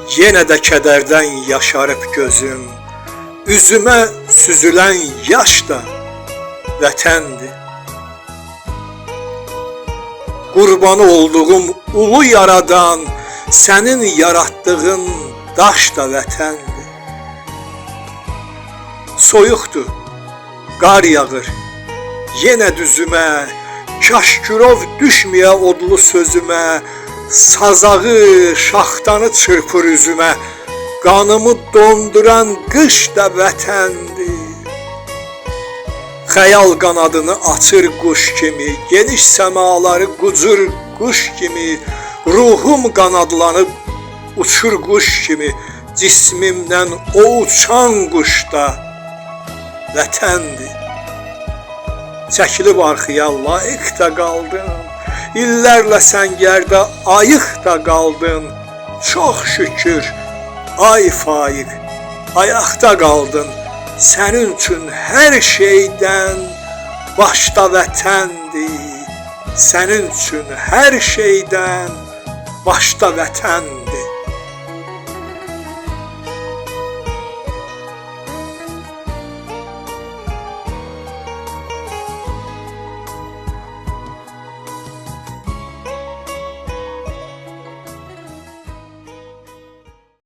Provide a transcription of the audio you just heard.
Yenə də kədərdən yaşarıb gözüm, üzümə süzülən yaş da vətəndir. Qurbanı olduğum ulu yaradan, sənin yaratdığın daş da vətəndir. Soyuqdur, qar yağır, yenə düzümə, kaşkürov düşməyə odlu sözümə, sazağı, şaxtanı çırpır üzümə, qanımı donduran qış da vətəndir. Xəyal qanadını açır quş kimi, geniş səmaları qucur quş kimi, ruhum qanadlanıb uçur quş kimi, cismimdən o uçan quş da vətəndir. Çəkilib arxaya layiq da qaldın, illərlə səngərdə ayıq da qaldın. Çox şükür, ay faiq, ayaqda qaldın. Sənin üçün hər şeydən başda vətəndir. Sənin üçün hər şeydən başda vətəndir.